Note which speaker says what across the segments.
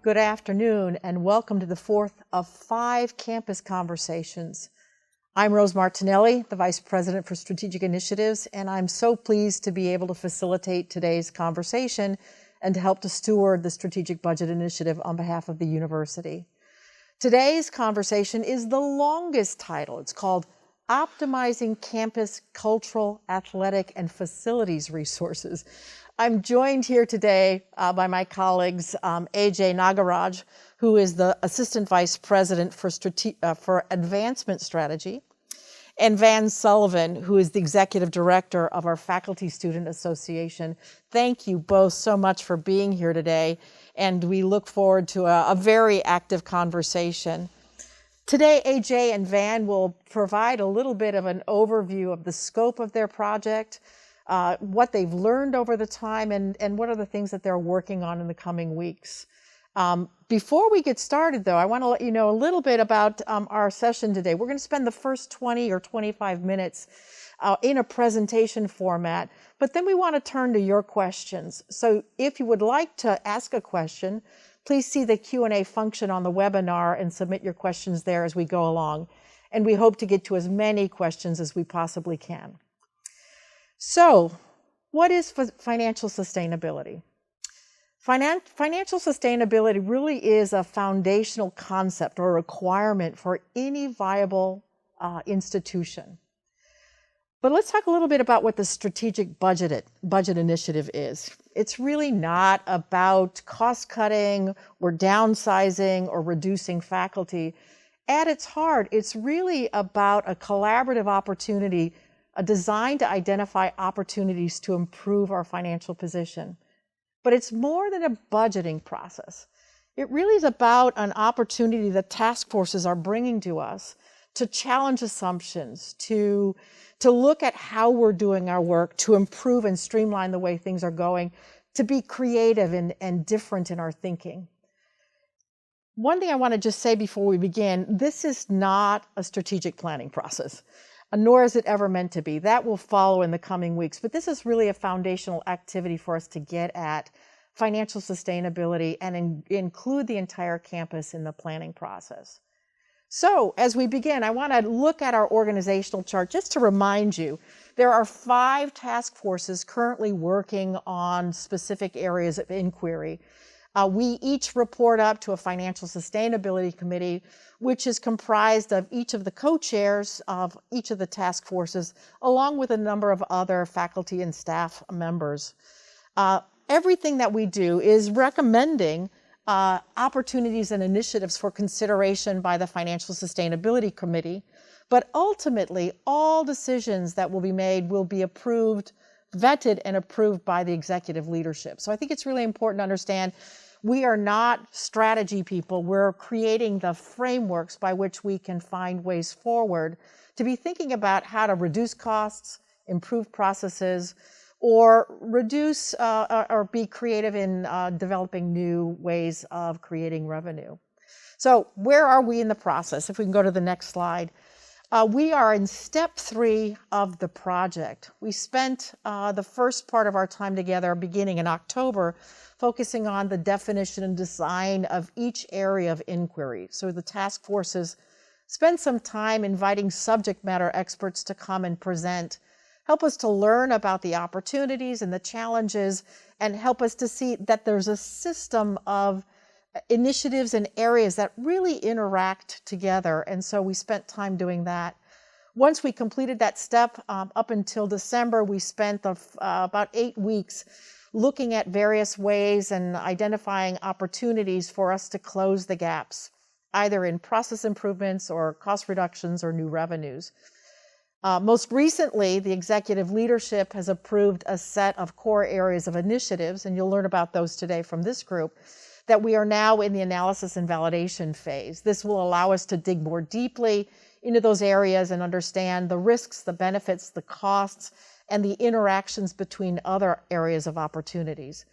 Speaker 1: Good afternoon and welcome to the fourth of 5 campus conversations. I'm Rose Martinelli, the Vice President for Strategic Initiatives, and I'm so pleased to be able to facilitate today's conversation and to help to steward the Strategic Budget Initiative on behalf of the university. Today's conversation is the longest title. It's called Optimizing Campus Cultural, Athletic, and Facilities Resources. I'm joined here today by my colleagues, AJ Nagaraj, who is the Assistant Vice President for Advancement Strategy, and Van Sullivan, who is the Executive Director of our Faculty Student Association. Thank you both so much for being here today, and we look forward to a very active conversation. Today, AJ and Van will provide a little bit of an overview of the scope of their project, what they've learned over the time, and what are the things that they're working on in the coming weeks. Before we get started, though, I want to let you know a little bit about our session today. We're going to spend the first 20 or 25 minutes in a presentation format, but then we want to turn to your questions. So if you would like to ask a question, please see the Q&A function on the webinar and submit your questions there as we go along. And we hope to get to as many questions as we possibly can. So, what is financial sustainability? Financial sustainability really is a foundational concept or requirement for any viable institution. But let's talk a little bit about what the Strategic Budget Initiative is. It's really not about cost cutting or downsizing or reducing faculty. At its heart, it's really about a collaborative opportunity, a design to identify opportunities to improve our financial position. But it's more than a budgeting process. It really is about an opportunity that task forces are bringing to us to challenge assumptions, to look at how we're doing our work, to improve and streamline the way things are going, to be creative and different in our thinking. One thing I want to just say before we begin, this is not a strategic planning process, nor is it ever meant to be. That will follow in the coming weeks, but this is really a foundational activity for us to get at financial sustainability and include the entire campus in the planning process. So as we begin, I want to look at our organizational chart just to remind you, there are 5 task forces currently working on specific areas of inquiry. We each report up to a financial sustainability committee, which is comprised of each of the co-chairs of each of the task forces, along with a number of other faculty and staff members. Everything that we do is recommending opportunities and initiatives for consideration by the Financial Sustainability Committee, but ultimately all decisions that will be made will be approved, vetted, and approved by the executive leadership. So I think it's really important to understand we are not strategy people. We're creating the frameworks by which we can find ways forward to be thinking about how to reduce costs, improve processes, or reduce or be creative in developing new ways of creating revenue. So where are we in the process? If we can go to the next slide. We are in step 3 of the project. We spent the first part of our time together beginning in October focusing on the definition and design of each area of inquiry. So the task forces spent some time inviting subject matter experts to come and present, help us to learn about the opportunities and the challenges, and help us to see that there's a system of initiatives and areas that really interact together. And so we spent time doing that. Once we completed that step, up until December, we spent about 8 weeks looking at various ways and identifying opportunities for us to close the gaps, either in process improvements or cost reductions or new revenues. Most recently, the executive leadership has approved a set of core areas of initiatives, and you'll learn about those today from this group, that we are now in the analysis and validation phase. This will allow us to dig more deeply into those areas and understand the risks, the benefits, the costs, and the interactions between other areas of opportunities.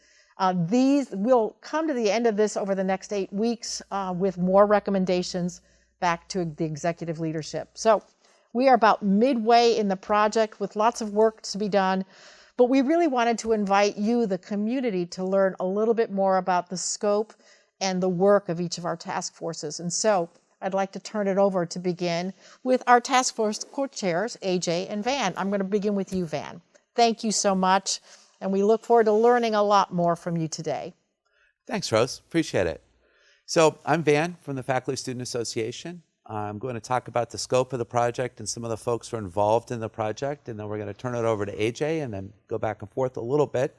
Speaker 1: These will come to the end of this over the next 8 weeks with more recommendations back to the executive leadership. So we are about midway in the project with lots of work to be done, but we really wanted to invite you, the community, to learn a little bit more about the scope and the work of each of our task forces. And so I'd like to turn it over to begin with our task force co-chairs, AJ and Van. I'm going to begin with you, Van. Thank you so much, and we look forward to learning a lot more from you today.
Speaker 2: Thanks, Rose. Appreciate it. So I'm Van from the Faculty Student Association. I'm going to talk about the scope of the project and some of the folks who are involved in the project, and then we're going to turn it over to AJ and then go back and forth a little bit.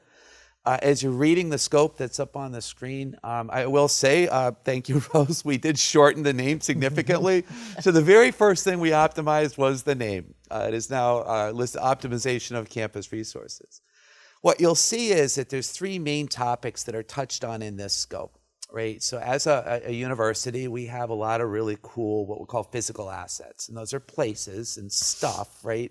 Speaker 2: As you're reading the scope that's up on the screen, I will say, thank you, Rose, we did shorten the name significantly. So the very first thing we optimized was the name. It is now listed Optimization of Campus Resources. What you'll see is that there's three main topics that are touched on in this scope, right? So as a university, we have a lot of really cool, what we call physical assets, and those are places and stuff, right,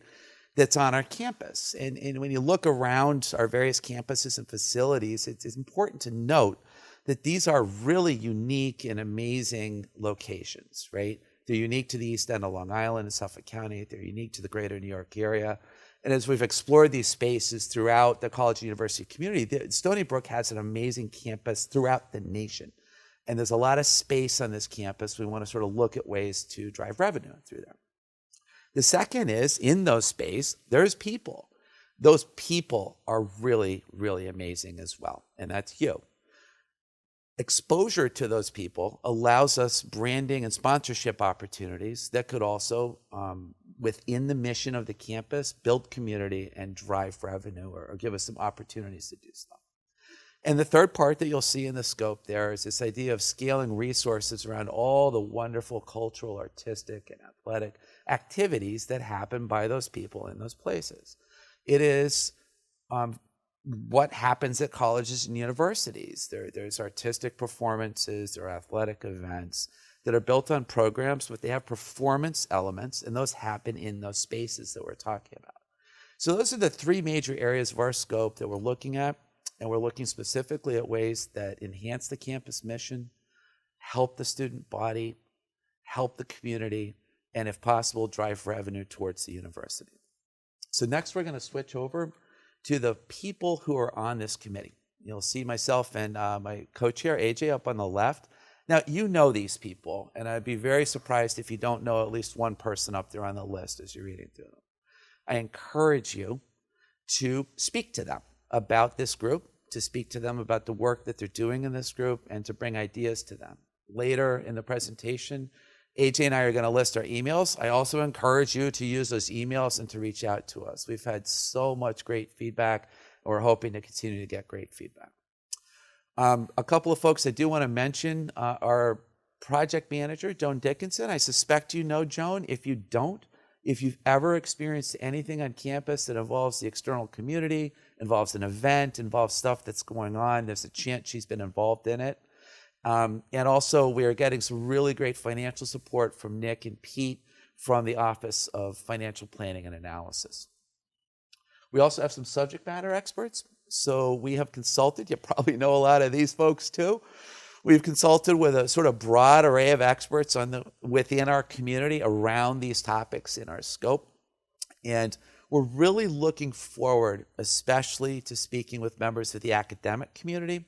Speaker 2: that's on our campus. And when you look around our various campuses and facilities, it's important to note that these are really unique and amazing locations, right? They're unique to the East End of Long Island and Suffolk County. They're unique to the greater New York area. And as we've explored these spaces throughout the college and university community, Stony Brook has an amazing campus throughout the nation. And there's a lot of space on this campus. We want to sort of look at ways to drive revenue through there. The second is, in those space, there's people. Those people are really, really amazing as well, and that's you. Exposure to those people allows us branding and sponsorship opportunities that could also, within the mission of the campus, build community and drive revenue or give us some opportunities to do stuff. And the third part that you'll see in the scope there is this idea of scaling resources around all the wonderful cultural, artistic, and athletic activities that happen by those people in those places. It is what happens at colleges and universities. There's artistic performances, there are athletic events that are built on programs, but they have performance elements, and those happen in those spaces that we're talking about. So those are the three major areas of our scope that we're looking at. And we're looking specifically at ways that enhance the campus mission, help the student body, help the community, and if possible, drive revenue towards the university. So next we're going to switch over to the people who are on this committee. You'll see myself and my co-chair, AJ, up on the left. Now, you know these people, and I'd be very surprised if you don't know at least one person up there on the list as you're reading through them. I encourage you to speak to them about this group, to speak to them about the work that they're doing in this group, and to bring ideas to them. Later in the presentation, AJ and I are going to list our emails. I also encourage you to use those emails and to reach out to us. We've had so much great feedback, and we're hoping to continue to get great feedback. A couple of folks I do want to mention, our project manager, Joan Dickinson. I suspect you know Joan. If you don't, if you've ever experienced anything on campus that involves the external community, involves an event, involves stuff that's going on, there's a chance she's been involved in it. And also, we are getting some really great financial support from Nick and Pete from the Office of Financial Planning and Analysis. We also have some subject matter experts. So we have consulted, you probably know a lot of these folks too. We've consulted with a sort of broad array of experts within our community around these topics in our scope. And we're really looking forward, especially to speaking with members of the academic community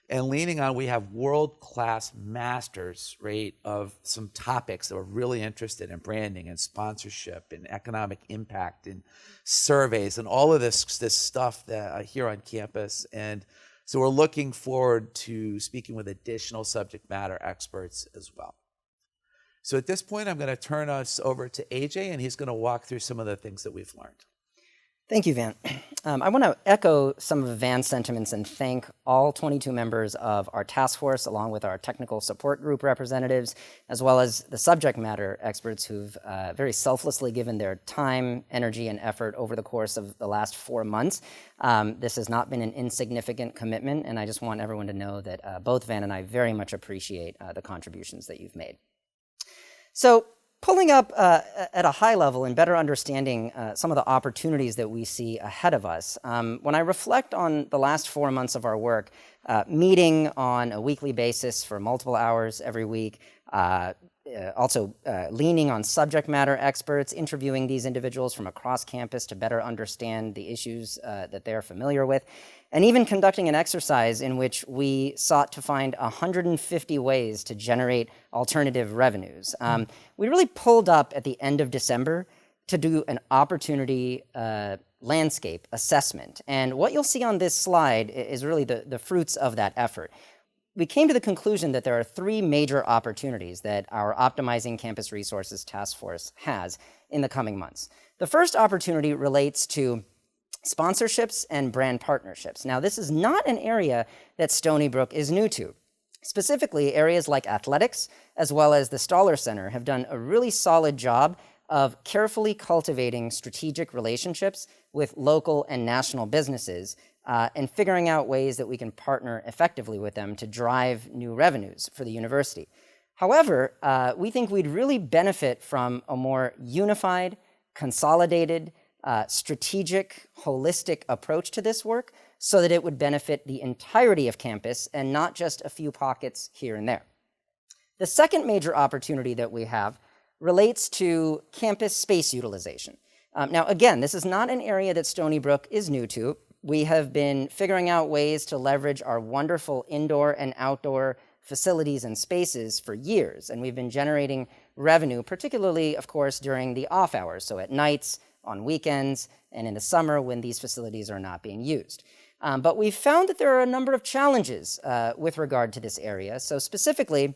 Speaker 2: and leaning on, we have world-class masters, right, of some topics that we're really interested in: branding and sponsorship and economic impact and surveys and all of this stuff that here on campus. And so we're looking forward to speaking with additional subject matter experts as well. So at this point, I'm going to turn us over to AJ, and he's going to walk through some of the things that we've learned.
Speaker 3: Thank you, Van. I want to echo some of Van's sentiments and thank all 22 members of our task force, along with our technical support group representatives, as well as the subject matter experts who've very selflessly given their time, energy, and effort over the course of the last 4 months. This has not been an insignificant commitment, and I just want everyone to know that both Van and I very much appreciate the contributions that you've made. So, pulling up at a high level and better understanding some of the opportunities that we see ahead of us, when I reflect on the last 4 months of our work, meeting on a weekly basis for multiple hours every week, also leaning on subject matter experts, interviewing these individuals from across campus to better understand the issues that they're familiar with, and even conducting an exercise in which we sought to find 150 ways to generate alternative revenues. We really pulled up at the end of December to do an opportunity landscape assessment. And what you'll see on this slide is really the fruits of that effort. We came to the conclusion that there are three major opportunities that our Optimizing Campus Resources Task Force has in the coming months. The first opportunity relates to sponsorships and brand partnerships. Now, this is not an area that Stony Brook is new to. Specifically, areas like athletics, as well as the Stoller Center, have done a really solid job of carefully cultivating strategic relationships with local and national businesses and figuring out ways that we can partner effectively with them to drive new revenues for the university. However, we think we'd really benefit from a more unified, consolidated, strategic, holistic approach to this work so that it would benefit the entirety of campus and not just a few pockets here and there. The second major opportunity that we have relates to campus space utilization. Now, again, this is not an area that Stony Brook is new to. We have been figuring out ways to leverage our wonderful indoor and outdoor facilities and spaces for years, and we've been generating revenue, particularly, of course, during the off hours, so at nights, on weekends, and in the summer when these facilities are not being used. But we've found that there are a number of challenges with regard to this area. So specifically,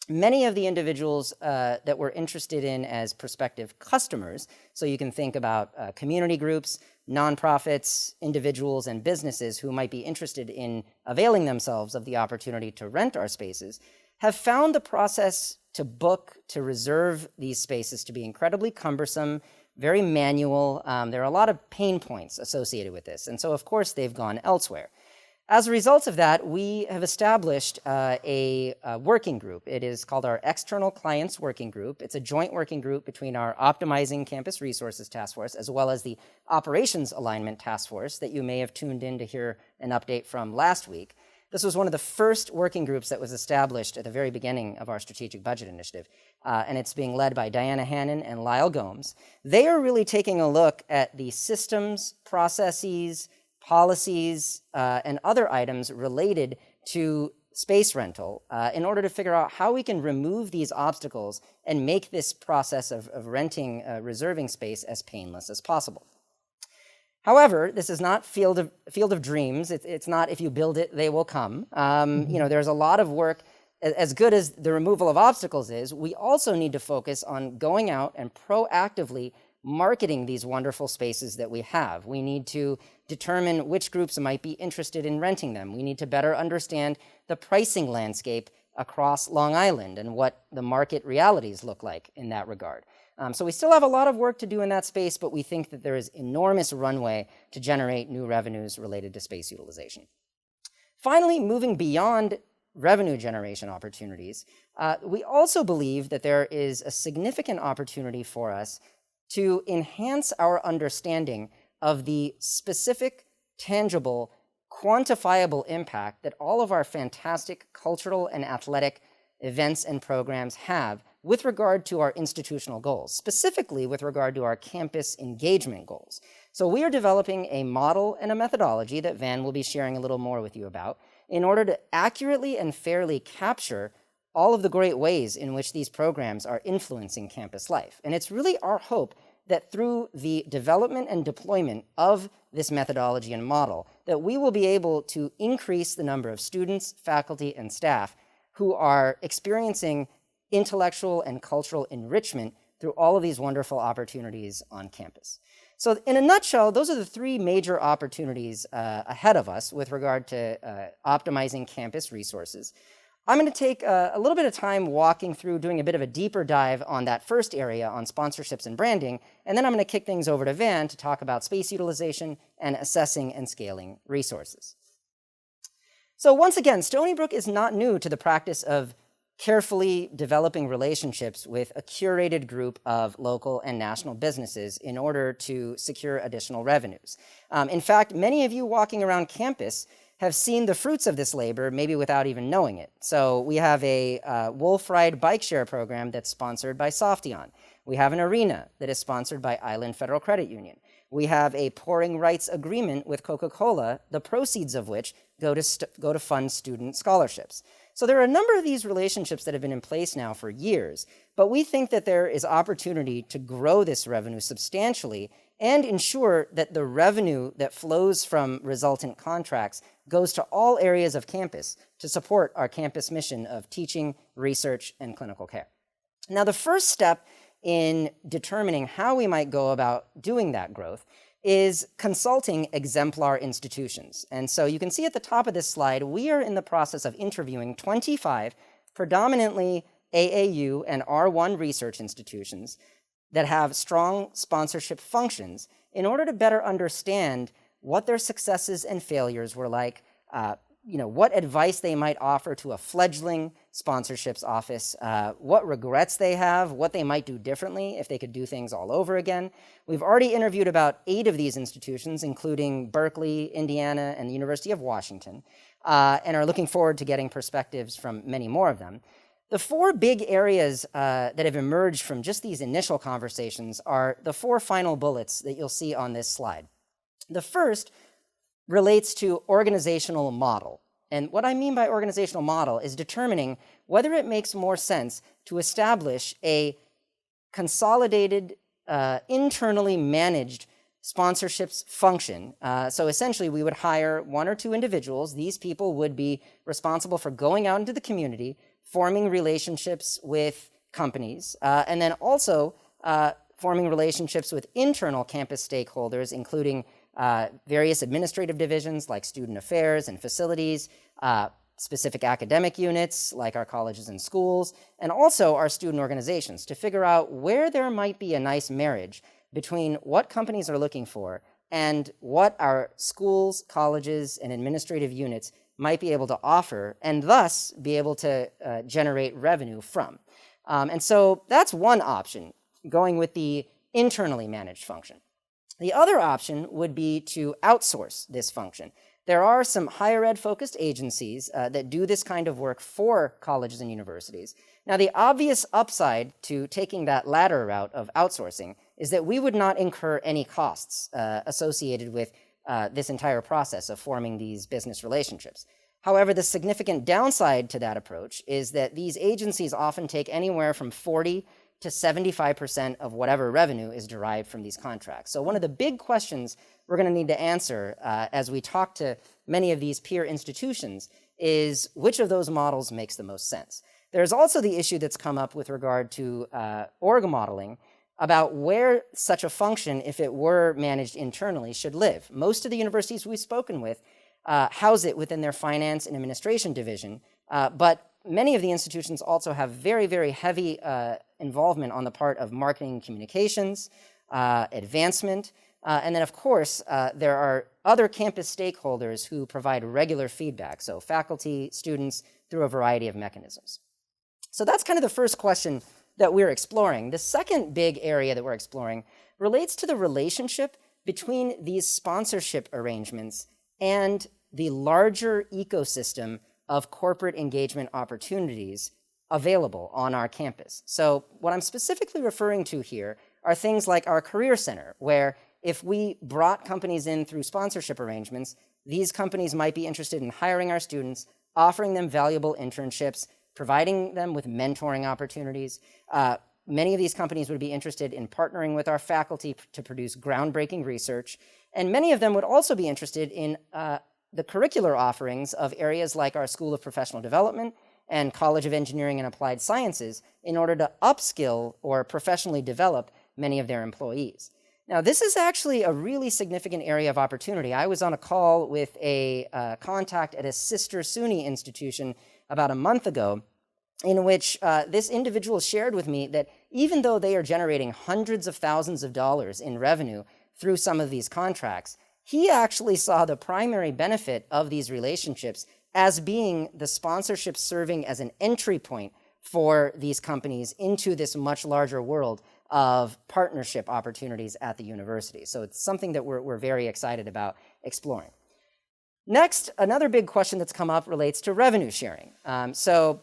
Speaker 3: many of the individuals that we're interested in as prospective customers, so you can think about community groups, nonprofits, individuals, and businesses who might be interested in availing themselves of the opportunity to rent our spaces, have found the process to book, to reserve these spaces to be incredibly cumbersome, very manual. There are a lot of pain points associated with this, and so of course they've gone elsewhere. As a result of that, we have established a working group. It is called our External Clients Working Group. It's a joint working group between our Optimizing Campus Resources Task Force as well as the Operations Alignment Task Force that you may have tuned in to hear an update from last week. This was one of the first working groups that was established at the very beginning of our strategic budget initiative, and it's being led by Diana Hannon and Lyle Gomes. They are really taking a look at the systems, processes, policies, and other items related to space rental in order to figure out how we can remove these obstacles and make this process of renting, reserving space as painless as possible. However, this is not field of dreams. It's not if you build it, they will come. There's a lot of work. As good as the removal of obstacles is, we also need to focus on going out and proactively marketing these wonderful spaces that we have. We need to determine which groups might be interested in renting them. We need to better understand the pricing landscape across Long Island and what the market realities look like in that regard. So we still have a lot of work to do in that space, but we think that there is enormous runway to generate new revenues related to space utilization. Finally, moving beyond revenue generation opportunities, we also believe that there is a significant opportunity for us to enhance our understanding of the specific, tangible, quantifiable impact that all of our fantastic cultural and athletic events and programs have with regard to our institutional goals, specifically with regard to our campus engagement goals. So we are developing a model and a methodology that Van will be sharing a little more with you about in order to accurately and fairly capture all of the great ways in which these programs are influencing campus life. And it's really our hope that through the development and deployment of this methodology and model, that we will be able to increase the number of students, faculty, and staff who are experiencing intellectual and cultural enrichment through all of these wonderful opportunities on campus. So in a nutshell, those are the three major opportunities ahead of us with regard to optimizing campus resources. I'm going to take a little bit of time walking through, doing a bit of a deeper dive on that first area on sponsorships and branding, and then I'm going to kick things over to Van to talk about space utilization and assessing and scaling resources. So once again, Stony Brook is not new to the practice of carefully developing relationships with a curated group of local and national businesses in order to secure additional revenues. In fact, many of you walking around campus have seen the fruits of this labor, maybe without even knowing it. So we have a Wolf Ride bike share program that's sponsored by Softion. We have an arena that is sponsored by Island Federal Credit Union. We have a pouring rights agreement with Coca-Cola, the proceeds of which go to fund student scholarships. So there are a number of these relationships that have been in place now for years, but we think that there is opportunity to grow this revenue substantially and ensure that the revenue that flows from resultant contracts goes to all areas of campus to support our campus mission of teaching, research, and clinical care. Now, the first step in determining how we might go about doing that growth is consulting exemplar institutions. And so you can see at the top of this slide, we are in the process of interviewing 25 predominantly AAU and R1 research institutions that have strong sponsorship functions in order to better understand what their successes and failures were like, what advice they might offer to a fledgling sponsorships office, what regrets they have, what they might do differently if they could do things all over again. We've already interviewed about 8 of these institutions, including Berkeley, Indiana, and the University of Washington, and are looking forward to getting perspectives from many more of them. The 4 big areas that have emerged from just these initial conversations are the 4 final bullets that you'll see on this slide. The first relates to organizational model. And what I mean by organizational model is determining whether it makes more sense to establish a consolidated, internally managed sponsorships function. So essentially, we would hire 1 or 2 individuals. These people would be responsible for going out into the community, forming relationships with companies, and then also forming relationships with internal campus stakeholders, including various administrative divisions like student affairs and facilities, specific academic units like our colleges and schools, and also our student organizations to figure out where there might be a nice marriage between what companies are looking for and what our schools, colleges, and administrative units might be able to offer, and thus be able to generate revenue from. And so that's one option, going with the internally managed function. The other option would be to outsource this function. There are some higher ed focused agencies that do this kind of work for colleges and universities. Now, the obvious upside to taking that latter route of outsourcing is that we would not incur any costs associated with this entire process of forming these business relationships. However, the significant downside to that approach is that these agencies often take anywhere from 40 to 75% of whatever revenue is derived from these contracts. So one of the big questions we're going to need to answer as we talk to many of these peer institutions is which of those models makes the most sense. There's also the issue that's come up with regard to org modeling about where such a function, if it were managed internally, should live. Most of the universities we've spoken with house it within their finance and administration division, but many of the institutions also have very, very heavy involvement on the part of marketing and communications, advancement, and then of course, there are other campus stakeholders who provide regular feedback, so faculty, students, through a variety of mechanisms. So that's kind of the first question that we're exploring. The second big area that we're exploring relates to the relationship between these sponsorship arrangements and the larger ecosystem of corporate engagement opportunities available on our campus. So what I'm specifically referring to here are things like our Career Center, where if we brought companies in through sponsorship arrangements, these companies might be interested in hiring our students, offering them valuable internships, providing them with mentoring opportunities. Many of these companies would be interested in partnering with our faculty to produce groundbreaking research, and many of them would also be interested in the curricular offerings of areas like our School of Professional Development and College of Engineering and Applied Sciences in order to upskill or professionally develop many of their employees. Now, this is actually a really significant area of opportunity. I was on a call with a contact at a sister SUNY institution about a month ago, in which this individual shared with me that even though they are generating hundreds of thousands of dollars in revenue through some of these contracts, he actually saw the primary benefit of these relationships as being the sponsorship serving as an entry point for these companies into this much larger world of partnership opportunities at the university. So it's something that we're very excited about exploring. Next, another big question that's come up relates to revenue sharing. So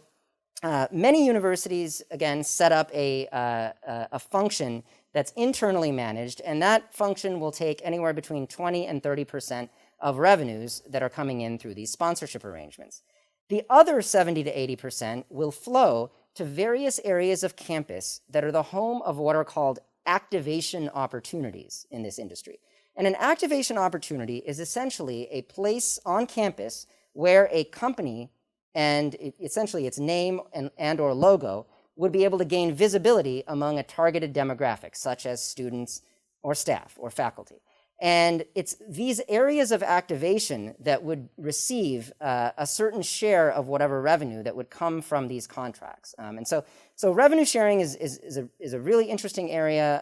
Speaker 3: Many universities, again, set up a function that's internally managed, and that function will take anywhere between 20 and 30% of revenues that are coming in through these sponsorship arrangements. The other 70 to 80% will flow to various areas of campus that are the home of what are called activation opportunities in this industry. And an activation opportunity is essentially a place on campus where a company and essentially its name and or logo would be able to gain visibility among a targeted demographic, such as students or staff or faculty. And it's these areas of activation that would receive a certain share of whatever revenue that would come from these contracts. And so revenue sharing is a really interesting area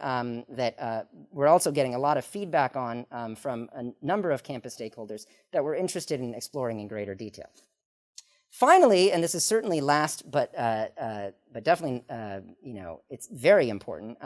Speaker 3: that we're also getting a lot of feedback on from a number of campus stakeholders that we're interested in exploring in greater detail. Finally, and this is certainly last, but definitely, it's very important,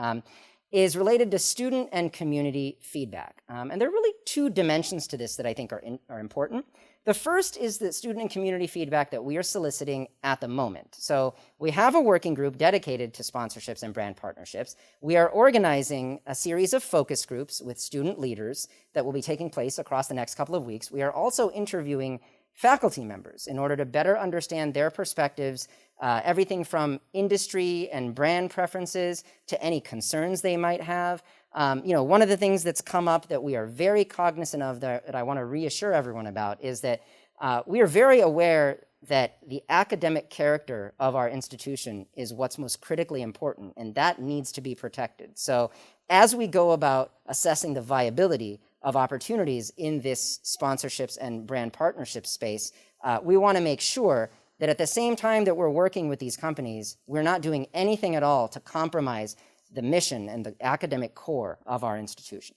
Speaker 3: is related to student and community feedback. And there are really two dimensions to this that I think are important. The first is the student and community feedback that we are soliciting at the moment. So we have a working group dedicated to sponsorships and brand partnerships. We are organizing a series of focus groups with student leaders that will be taking place across the next couple of weeks. We are also interviewing faculty members in order to better understand their perspectives, everything from industry and brand preferences to any concerns they might have. One of the things that's come up that we are very cognizant of that I want to reassure everyone about is that we are very aware that the academic character of our institution is what's most critically important, and that needs to be protected. So as we go about assessing the viability of opportunities in this sponsorships and brand partnership space, we want to make sure that at the same time that we're working with these companies, we're not doing anything at all to compromise the mission and the academic core of our institution.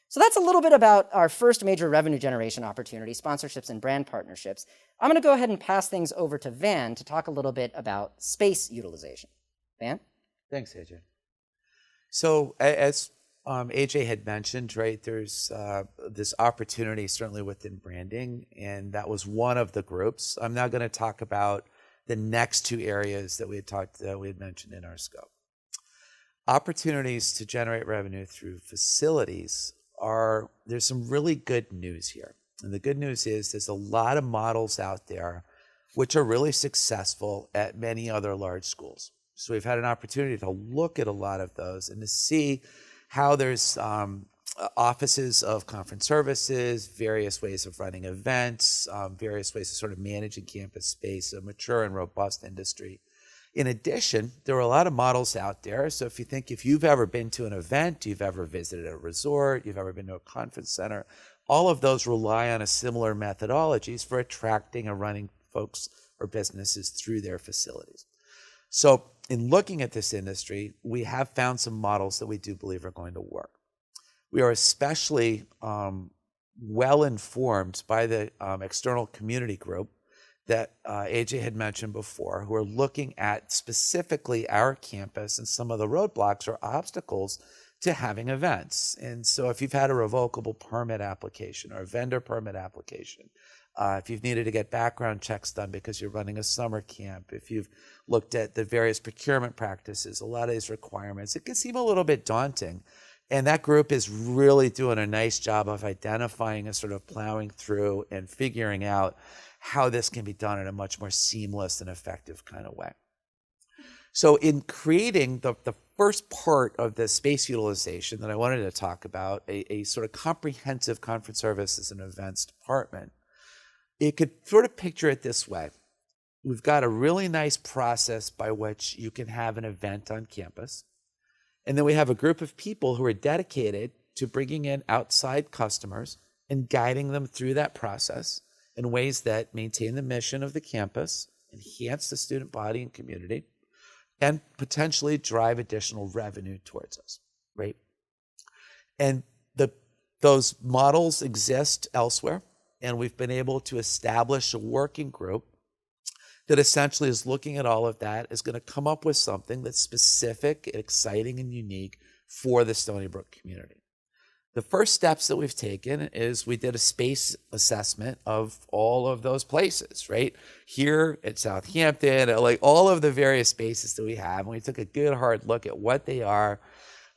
Speaker 3: So that's a little bit about our first major revenue generation opportunity, sponsorships and brand partnerships. I'm going to go ahead and pass things over to Van to talk a little bit about space utilization. Van?
Speaker 2: Thanks, AJ. So as AJ had mentioned, right, there's this opportunity certainly within branding, and that was one of the groups. I'm now going to talk about the next two areas that we had mentioned in our scope. Opportunities to generate revenue through facilities there's some really good news here. And the good news is there's a lot of models out there which are really successful at many other large schools. So we've had an opportunity to look at a lot of those and to see how there's offices of conference services, various ways of running events, various ways of sort of managing campus space, a mature and robust industry. In addition, there are a lot of models out there. So if you've ever been to an event, you've ever visited a resort, you've ever been to a conference center, all of those rely on a similar methodologies for attracting and running folks or businesses through their facilities. So in looking at this industry, we have found some models that we do believe are going to work. We are especially well informed by the external community group that AJ had mentioned before, who are looking at specifically our campus and some of the roadblocks or obstacles to having events. And so if you've had a revocable permit application or a vendor permit application, if you've needed to get background checks done because you're running a summer camp, if you've looked at the various procurement practices, a lot of these requirements, it can seem a little bit daunting. And that group is really doing a nice job of identifying and sort of plowing through and figuring out how this can be done in a much more seamless and effective kind of way. So in creating the first part of the space utilization that I wanted to talk about, a sort of comprehensive conference services and events department, you could sort of picture it this way. We've got a really nice process by which you can have an event on campus. And then we have a group of people who are dedicated to bringing in outside customers and guiding them through that process in ways that maintain the mission of the campus, enhance the student body and community, and potentially drive additional revenue towards us, right? And those models exist elsewhere, and we've been able to establish a working group that essentially is looking at all of that, is going to come up with something that's specific, exciting, and unique for the Stony Brook community. The first steps that we've taken is we did a space assessment of all of those places, right? Here at Southampton, like all of the various spaces that we have. And we took a good hard look at what they are,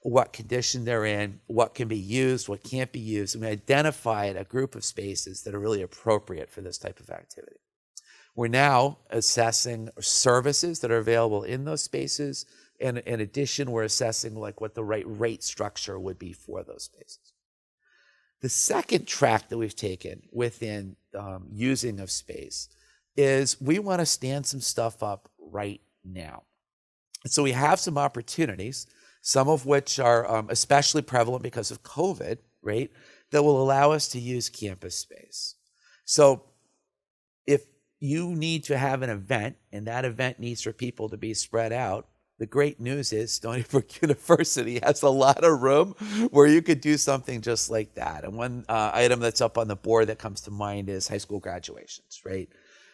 Speaker 2: what condition they're in, what can be used, what can't be used. And we identified a group of spaces that are really appropriate for this type of activity. We're now assessing services that are available in those spaces. And in addition, we're assessing like what the right rate structure would be for those spaces. The second track that we've taken within using of space is we want to stand some stuff up right now. And so we have some opportunities, some of which are especially prevalent because of COVID, right, that will allow us to use campus space. So if you need to have an event and that event needs for people to be spread out, the great news is Stony Brook University has a lot of room where you could do something just like that. And one item that's up on the board that comes to mind is high school graduations, right?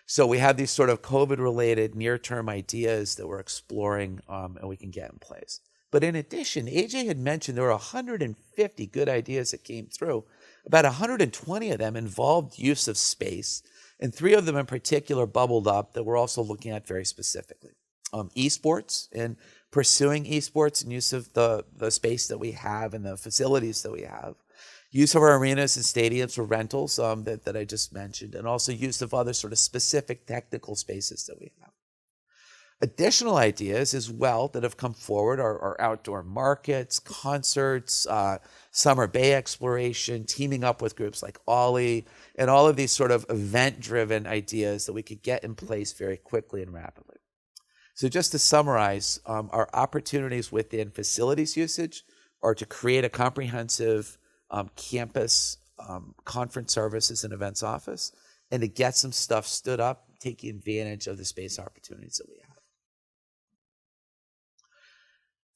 Speaker 2: So we have these sort of COVID-related near-term ideas that we're exploring and we can get in place. But in addition, AJ had mentioned there were 150 good ideas that came through. About 120 of them involved use of space, and 3 of them in particular bubbled up that we're also looking at very specifically. Esports and pursuing esports and use of the space that we have and the facilities that we have. Use of our arenas and stadiums for rentals that I just mentioned, and also use of other sort of specific technical spaces that we have. Additional ideas as well that have come forward are outdoor markets, concerts, summer bay exploration, teaming up with groups like Ollie, and all of these sort of event-driven ideas that we could get in place very quickly and rapidly. So just to summarize, our opportunities within facilities usage are to create a comprehensive campus conference services and events office, and to get some stuff stood up, taking advantage of the space opportunities that we have.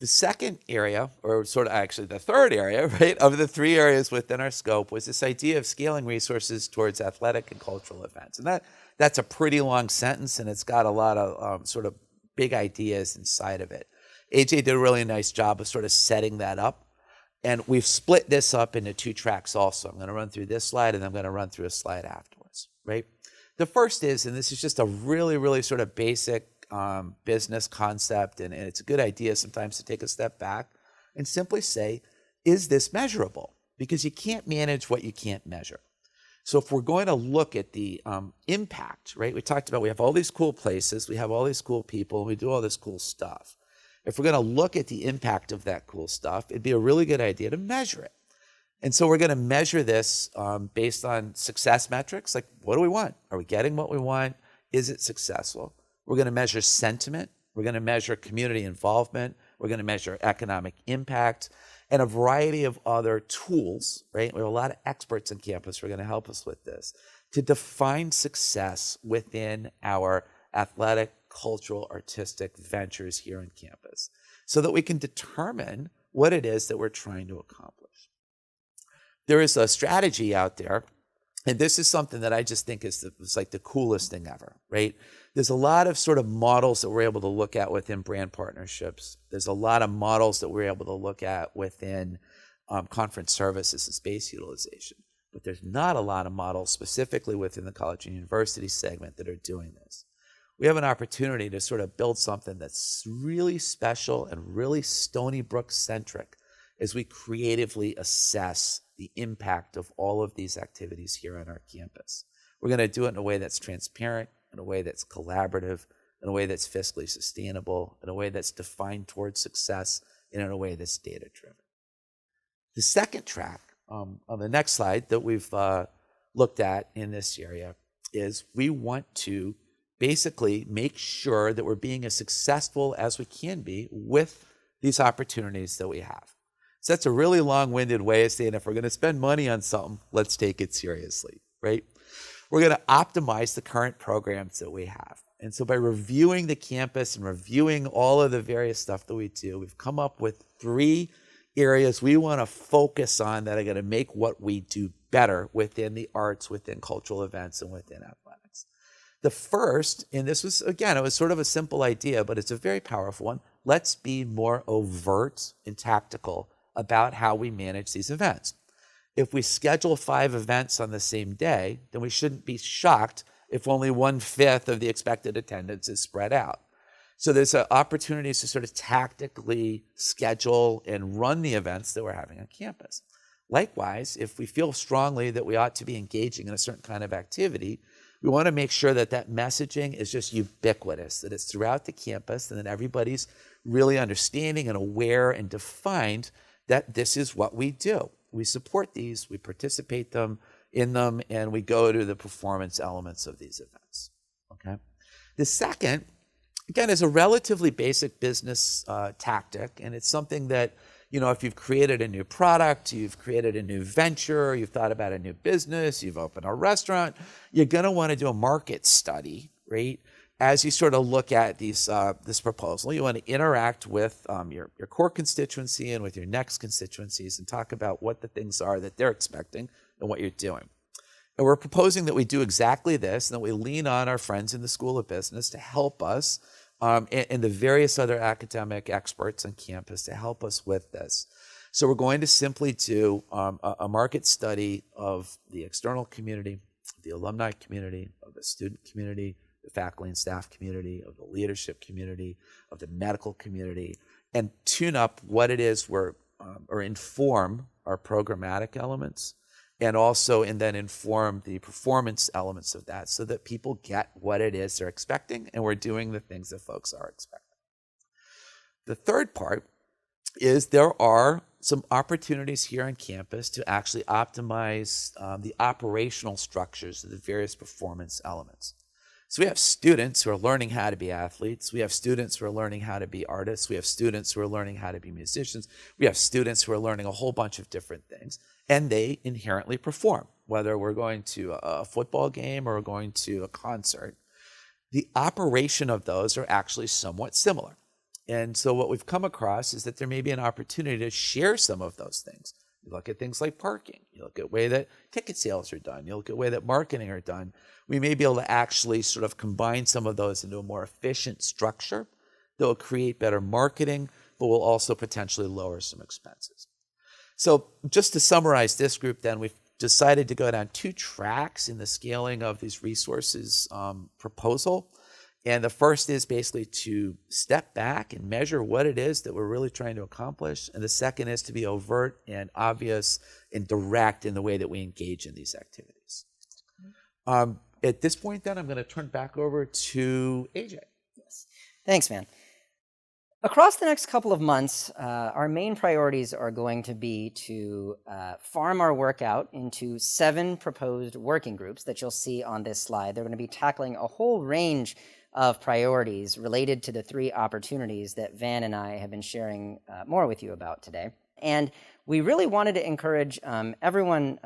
Speaker 2: The second area, or sort of actually the third area, right, of the 3 areas within our scope was this idea of scaling resources towards athletic and cultural events. And that's a pretty long sentence, and it's got a lot of sort of big ideas inside of it. AJ did a really nice job of sort of setting that up. And we've split this up into 2 tracks also. I'm going to run through this slide, and I'm going to run through a slide afterwards, right? The first is, and this is just a really, really sort of basic business concept, and it's a good idea sometimes to take a step back and simply say, is this measurable? Because you can't manage what you can't measure. So if we're going to look at the impact, right? We talked about we have all these cool places, we have all these cool people, we do all this cool stuff. If we're going to look at the impact of that cool stuff, it'd be a really good idea to measure it. And so we're going to measure this based on success metrics, like what do we want? Are we getting what we want? Is it successful? We're going to measure sentiment. We're going to measure community involvement. We're going to measure economic impact and a variety of other tools, right? We have a lot of experts on campus who are going to help us with this to define success within our athletic, cultural, artistic ventures here on campus so that we can determine what it is that we're trying to accomplish. There is a strategy out there, and this is something that I just think is like the coolest thing ever, right? There's a lot of sort of models that we're able to look at within brand partnerships. There's a lot of models that we're able to look at within conference services and space utilization. But there's not a lot of models specifically within the college and university segment that are doing this. We have an opportunity to sort of build something that's really special and really Stony Brook centric as we creatively assess the impact of all of these activities here on our campus. We're going to do it in a way that's transparent, in a way that's collaborative, in a way that's fiscally sustainable, in a way that's defined towards success, and in a way that's data-driven. The second track on the next slide that we've looked at in this area is we want to basically make sure that we're being as successful as we can be with these opportunities that we have. So that's a really long-winded way of saying if we're going to spend money on something, let's take it seriously, right? We're going to optimize the current programs that we have. And so by reviewing the campus and reviewing all of the various stuff that we do, we've come up with 3 areas we want to focus on that are going to make what we do better within the arts, within cultural events, and within athletics. The first, and this was, again, it was sort of a simple idea, but it's a very powerful one. Let's be more overt and tactical about how we manage these events. If we schedule 5 events on the same day, then we shouldn't be shocked if only 1/5 of the expected attendance is spread out. So there's opportunities to sort of tactically schedule and run the events that we're having on campus. Likewise, if we feel strongly that we ought to be engaging in a certain kind of activity, we want to make sure that that messaging is just ubiquitous, that it's throughout the campus, and that everybody's really understanding and aware and defined that this is what we do. We support these, we participate in them, and we go to the performance elements of these events. Okay. The second, again, is a relatively basic business tactic, and it's something that, if you've created a new product, you've created a new venture, you've thought about a new business, you've opened a restaurant, you're going to want to do a market study, right? As you sort of look at this proposal, you want to interact with your core constituency and with your next constituencies and talk about what the things are that they're expecting and what you're doing. And we're proposing that we do exactly this, and that we lean on our friends in the School of Business to help us and the various other academic experts on campus to help us with this. So we're going to simply do a market study of the external community, the alumni community, of the student community, the faculty and staff community, of the leadership community, of the medical community, and tune up what it is or inform our programmatic elements, and then inform the performance elements of that so that people get what it is they're expecting, and we're doing the things that folks are expecting. The third part is there are some opportunities here on campus to actually optimize the operational structures of the various performance elements. So we have students who are learning how to be athletes. We have students who are learning how to be artists. We have students who are learning how to be musicians. We have students who are learning a whole bunch of different things, and they inherently perform, whether we're going to a football game or we're going to a concert. The operation of those are actually somewhat similar. And so what we've come across is that there may be an opportunity to share some of those things. You look at things like parking. You look at the way that ticket sales are done. You look at the way that marketing are done. We may be able to actually sort of combine some of those into a more efficient structure that will create better marketing, but will also potentially lower some expenses. So just to summarize this group then, we've decided to go down 2 tracks in the scaling of these resources proposal. And the first is basically to step back and measure what it is that we're really trying to accomplish. And the second is to be overt and obvious and direct in the way that we engage in these activities. At this point, then, I'm going to turn back over to AJ.
Speaker 3: Yes. Thanks, Van. Across the next couple of months, our main priorities are going to be to farm our work out into 7 proposed working groups that you'll see on this slide. They're going to be tackling a whole range of priorities related to the 3 opportunities that Van and I have been sharing more with you about today. And we really wanted to encourage everyone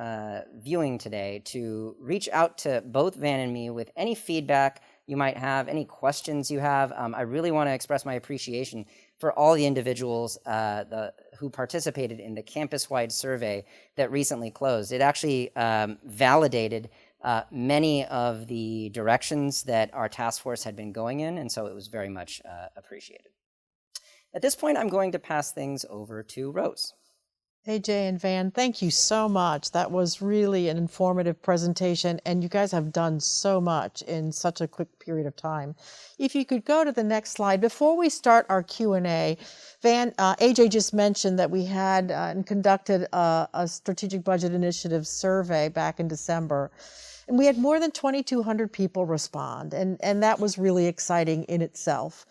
Speaker 3: viewing today to reach out to both Van and me with any feedback you might have, any questions you have. I really want to express my appreciation for all the individuals who participated in the campus-wide survey that recently closed. It actually validated many of the directions that our task force had been going in, and so it was very much appreciated. At this point, I'm going to pass things over to Rose.
Speaker 1: AJ and Van, thank you so much. That was really an informative presentation, and you guys have done so much in such a quick period of time. If you could go to the next slide. Before we start our Q&A, Van, AJ just mentioned that we had and conducted a strategic budget initiative survey back in December. And we had more than 2,200 people respond, and that was really exciting in itself.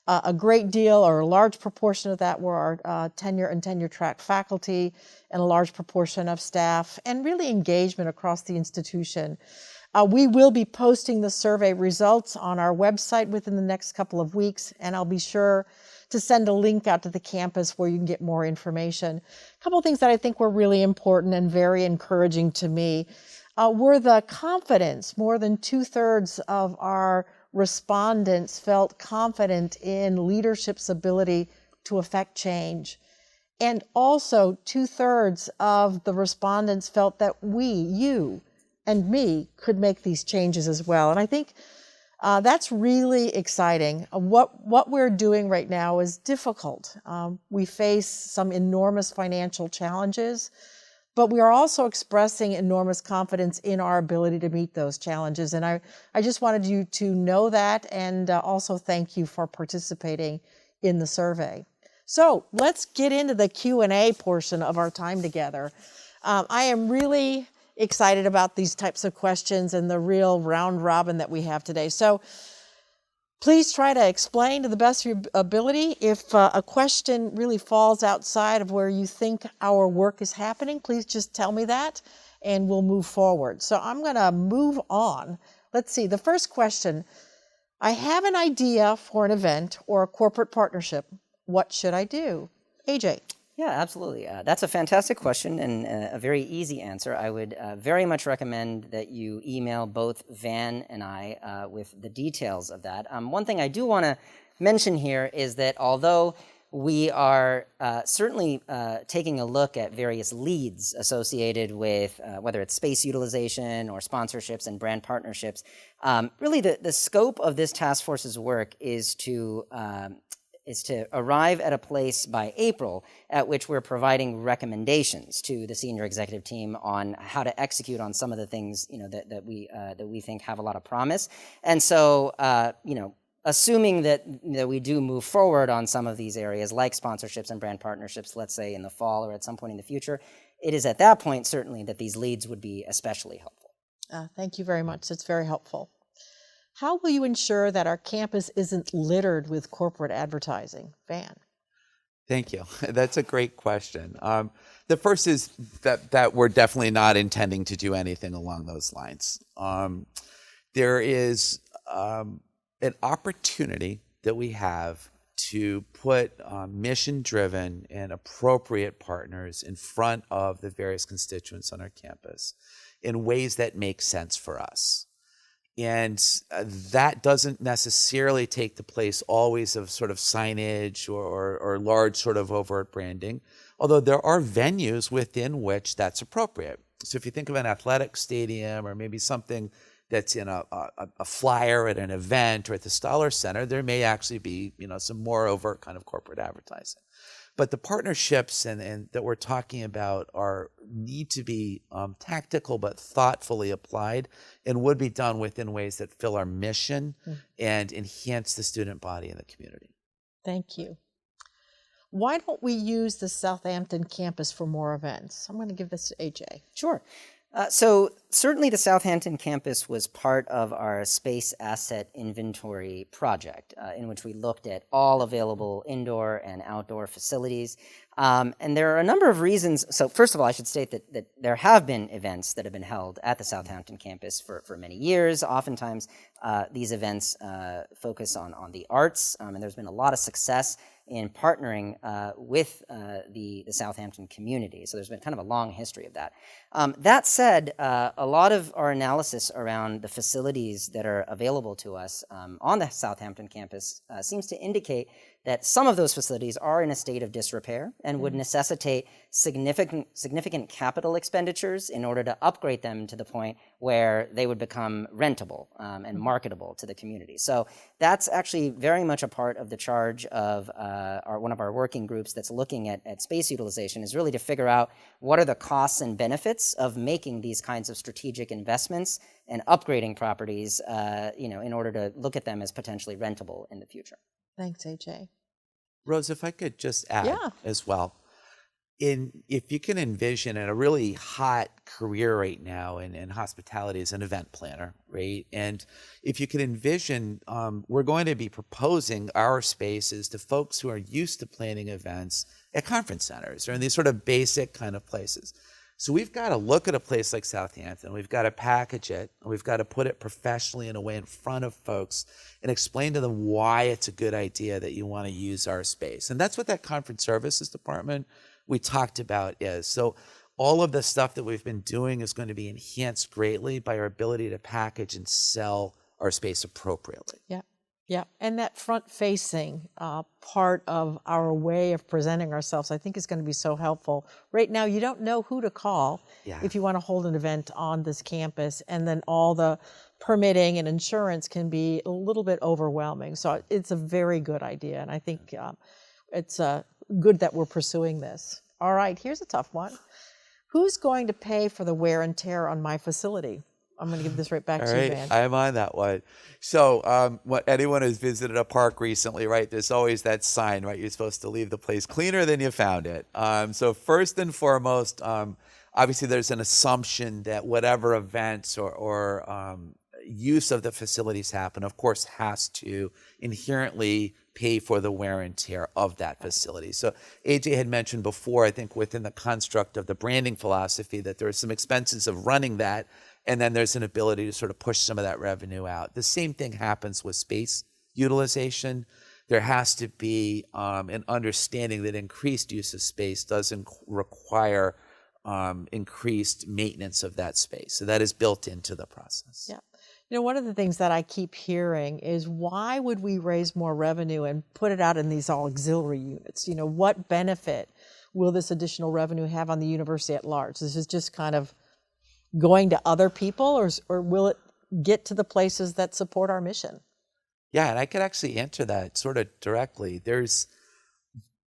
Speaker 1: A great deal, or a large proportion of that, were our tenure and tenure-track faculty, and a large proportion of staff, and really engagement across the institution. We will be posting the survey results on our website within the next couple of weeks, and I'll be sure to send a link out to the campus where you can get more information. A couple of things that I think were really important and very encouraging to me were the confidence. More than 2/3 of our respondents felt confident in leadership's ability to affect change. And also 2/3 of the respondents felt that we, you and me, could make these changes as well. And I think that's really exciting. What we're doing right now is difficult. We face some enormous financial challenges, but we are also expressing enormous confidence in our ability to meet those challenges. And I just wanted you to know that, and also thank you for participating in the survey. So let's get into the Q&A portion of our time together. I am really excited about these types of questions and the real round robin that we have today. So please try to explain to the best of your ability. If a question really falls outside of where you think our work is happening, please just tell me that and we'll move forward. So I'm going to move on. Let's see, the first question. I have an idea for an event or a corporate partnership. What should I do? AJ.
Speaker 3: Yeah, absolutely. That's a fantastic question and a very easy answer. I would very much recommend that you email both Van and I with the details of that. One thing I do want to mention here is that although we are certainly taking a look at various leads associated with whether it's space utilization or sponsorships and brand partnerships, really the scope of this task force's work is to arrive at a place by April at which we're providing recommendations to the senior executive team on how to execute on some of the things that we think have a lot of promise. And so assuming that we do move forward on some of these areas like sponsorships and brand partnerships, let's say in the fall or at some point in the future, it is at that point certainly that these leads would be especially helpful.
Speaker 1: Thank you very much. That's very helpful. How will you ensure that our campus isn't littered with corporate advertising? Van.
Speaker 2: Thank you. That's a great question. The first is that we're definitely not intending to do anything along those lines. There is an opportunity that we have to put mission-driven and appropriate partners in front of the various constituents on our campus in ways that make sense for us. And that doesn't necessarily take the place always of sort of signage or large sort of overt branding, although there are venues within which that's appropriate. So if you think of an athletic stadium or maybe something that's in a flyer at an event or at the Stoller Center, there may actually be some more overt kind of corporate advertising. But the partnerships and that we're talking about need to be tactical but thoughtfully applied and would be done within ways that fill our mission and enhance the student body and the community.
Speaker 1: Thank you. Why don't we use the Southampton campus for more events? I'm going to give this to AJ.
Speaker 3: Sure. So certainly the Southampton campus was part of our space asset inventory project in which we looked at all available indoor and outdoor facilities. And there are a number of reasons. So first of all, I should state that there have been events that have been held at the Southampton campus for many years. Oftentimes these events focus on the arts, and there's been a lot of success in partnering with the Southampton community. So there's been kind of a long history of that. That said, a lot of our analysis around the facilities that are available to us on the Southampton campus seems to indicate that some of those facilities are in a state of disrepair and would necessitate significant capital expenditures in order to upgrade them to the point where they would become rentable and marketable to the community. So that's actually very much a part of the charge of one of our working groups that's looking at space utilization, is really to figure out what are the costs and benefits of making these kinds of strategic investments and upgrading properties in order to look at them as potentially rentable in the future.
Speaker 1: Thanks, AJ.
Speaker 2: Rose, if I could just add as well. If you can envision in a really hot career right now in hospitality as an event planner, right? And if you can envision, we're going to be proposing our spaces to folks who are used to planning events at conference centers or in these sort of basic kind of places. So we've got to look at a place like Southampton, we've got to package it, and we've got to put it professionally in a way in front of folks and explain to them why it's a good idea that you want to use our space. And that's what that conference services department we talked about is. So all of the stuff that we've been doing is going to be enhanced greatly by our ability to package and sell our space appropriately.
Speaker 1: Yeah, and that front-facing part of our way of presenting ourselves, I think, is going to be so helpful. Right now, you don't know who to call if you want to hold an event on this campus, and then all the permitting and insurance can be a little bit overwhelming. So it's a very good idea, and I think it's good that we're pursuing this. All right, here's a tough one. who's going to pay for the wear and tear on my facility? I'm going to give this right back
Speaker 2: All
Speaker 1: to you,
Speaker 2: right,
Speaker 1: Van.
Speaker 2: I'm on that one. So, anyone who's visited a park recently, right? There's always that sign, right? You're supposed to leave the place cleaner than you found it. So first and foremost, obviously, there's an assumption that whatever events or use of the facilities happen, of course, has to inherently pay for the wear and tear of that facility. So AJ had mentioned before, I think within the construct of the branding philosophy, that there are some expenses of running that, and then there's an ability to sort of push some of that revenue out. The same thing happens with space utilization. There has to be an understanding that increased use of space doesn't require increased maintenance of that space. So that is built into the process.
Speaker 1: Yeah. One of the things that I keep hearing is, why would we raise more revenue and put it out in these all auxiliary units? What benefit will this additional revenue have on the university at large? This is just kind of going to other people, or will it get to the places that support our mission?
Speaker 2: Yeah, and I could actually answer that sort of directly.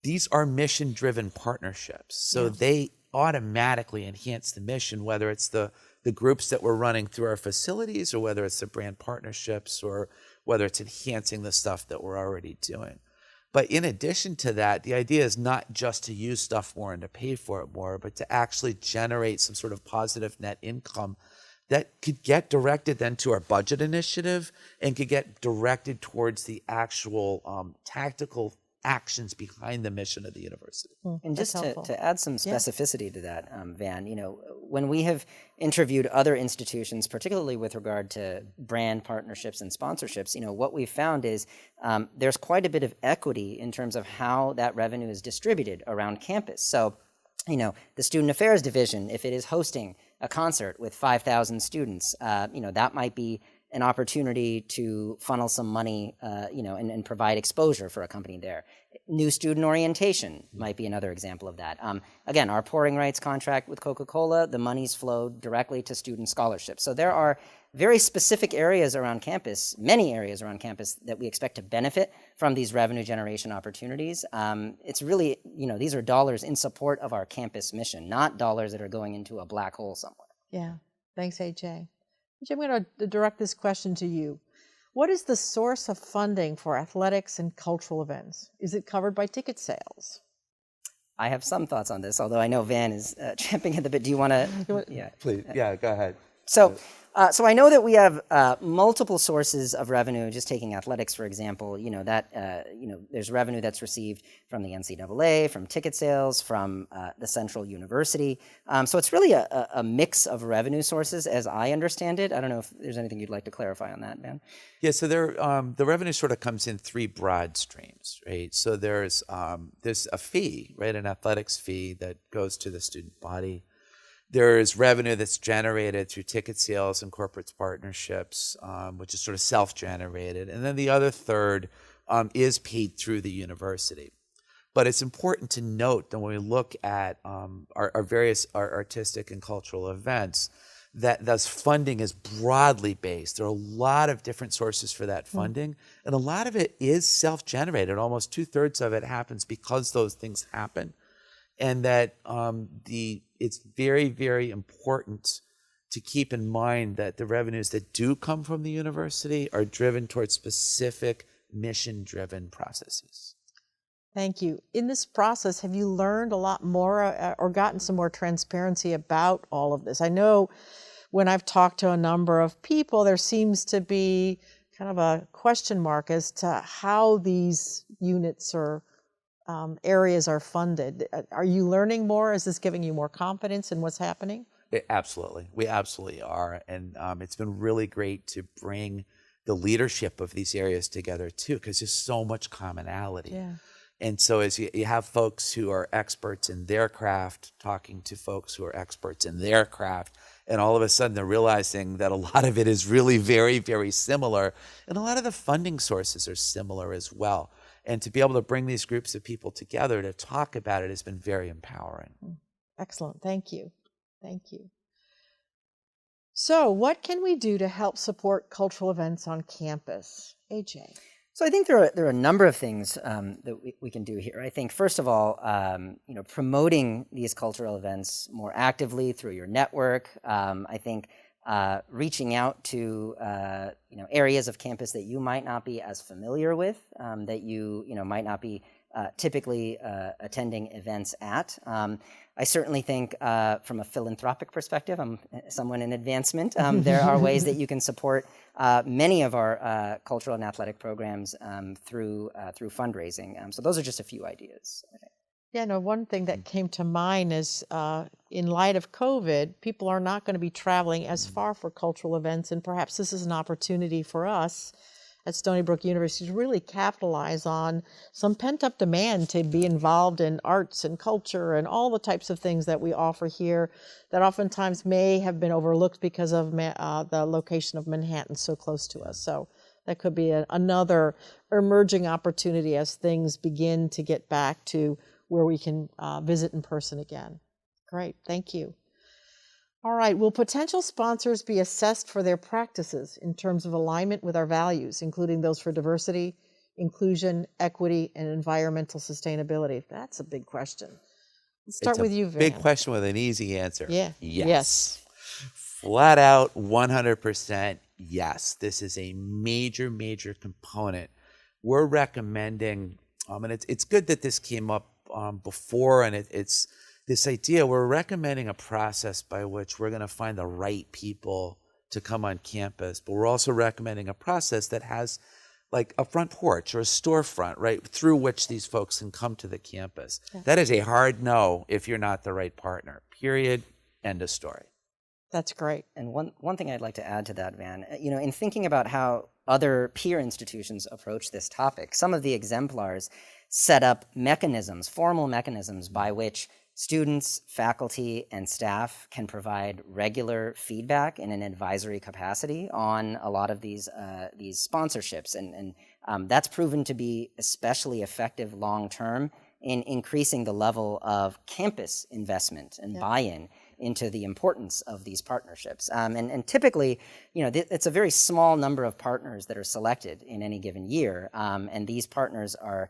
Speaker 2: These are mission-driven partnerships, so they automatically enhance the mission, whether it's the groups that we're running through our facilities, or whether it's the brand partnerships, or whether it's enhancing the stuff that we're already doing. But in addition to that, the idea is not just to use stuff more and to pay for it more, but to actually generate some sort of positive net income that could get directed then to our budget initiative and could get directed towards the actual tactical actions behind the mission of the university.
Speaker 3: And just
Speaker 1: helpful.
Speaker 3: to add some specificity to that, Van, when we have interviewed other institutions, particularly with regard to brand partnerships and sponsorships, what we've found is there's quite a bit of equity in terms of how that revenue is distributed around campus. So, the Student Affairs Division, if it is hosting a concert with 5,000 students, that might be an opportunity to funnel some money, and provide exposure for a company there. New student orientation might be another example of that. Again, our pouring rights contract with Coca-Cola, the monies flow directly to student scholarships. So there are very specific areas around campus, many areas around campus, that we expect to benefit from these revenue generation opportunities. It's really, these are dollars in support of our campus mission, not dollars that are going into a black hole somewhere.
Speaker 1: Yeah. Thanks, AJ. I'm going to direct this question to you. What is the source of funding for athletics and cultural events? Is it covered by ticket sales?
Speaker 3: I have some thoughts on this, although I know Van is champing at the bit. Do you want to?
Speaker 2: Yeah, please. Yeah, go ahead.
Speaker 3: So I know that we have multiple sources of revenue. Just taking athletics, for example, there's revenue that's received from the NCAA, from ticket sales, from the Central University. So it's really a mix of revenue sources, as I understand it. I don't know if there's anything you'd like to clarify on that, Van.
Speaker 2: Yeah, so the revenue sort of comes in three broad streams, right? So there's a fee, right, an athletics fee that goes to the student body. There's revenue that's generated through ticket sales and corporate partnerships, which is sort of self-generated. And then the other third is paid through the university. But it's important to note that when we look at our various artistic and cultural events, that thus funding is broadly based. There are a lot of different sources for that funding, and a lot of it is self-generated. Almost 2/3 of it happens because those things happen. And that it's very, very important to keep in mind that the revenues that do come from the university are driven towards specific mission-driven processes.
Speaker 1: Thank you. In this process, have you learned a lot more or gotten some more transparency about all of this? I know when I've talked to a number of people, there seems to be kind of a question mark as to how these units or areas are funded. Are you learning more? Is this giving you more confidence in what's happening?
Speaker 2: Absolutely. We absolutely are. And it's been really great to bring the leadership of these areas together too, because there's so much commonality.
Speaker 1: Yeah.
Speaker 2: And so as you have folks who are experts in their craft talking to folks who are experts in their craft, and all of a sudden they're realizing that a lot of it is really very, very similar, and a lot of the funding sources are similar as well. And to be able to bring these groups of people together to talk about it has been very empowering.
Speaker 1: Excellent. Thank you. Thank you. So what can we do to help support cultural events on campus? AJ.
Speaker 3: So I think there are a number of things that we can do here. I think first of all, promoting these cultural events more actively through your network. I think reaching out to areas of campus that you might not be as familiar with, that you might not be typically attending events at. I certainly think from a philanthropic perspective, I'm someone in advancement, there are ways that you can support many of our cultural and athletic programs through fundraising. So those are just a few ideas, I think.
Speaker 1: Yeah, no, one thing that came to mind is in light of COVID, people are not going to be traveling as far for cultural events, and perhaps this is an opportunity for us at Stony Brook University to really capitalize on some pent-up demand to be involved in arts and culture and all the types of things that we offer here that oftentimes may have been overlooked because of the location of Manhattan so close to us. So that could be another emerging opportunity as things begin to get back to where we can visit in person again. Great, thank you. All right, will potential sponsors be assessed for their practices in terms of alignment with our values, including those for diversity, inclusion, equity, and environmental sustainability? That's a big question. Let's start with you, Van.
Speaker 2: Big question with an easy answer.
Speaker 1: Yeah.
Speaker 2: Yes. Flat out, 100% yes. This is a major, major component. We're recommending, and it's good that this came up before, and it's this idea, we're recommending a process by which we're going to find the right people to come on campus, but we're also recommending a process that has like a front porch or a storefront, right, through which these folks can come to the campus. Yeah. That is a hard no if you're not the right partner, period, end of story.
Speaker 1: That's great.
Speaker 3: And one thing I'd like to add to that, Van, in thinking about how other peer institutions approach this topic, some of the exemplars set up mechanisms, formal mechanisms by which students, faculty, and staff can provide regular feedback in an advisory capacity on a lot of these sponsorships. And that's proven to be especially effective long-term in increasing the level of campus investment and buy-in into the importance of these partnerships. And typically, it's a very small number of partners that are selected in any given year. And these partners are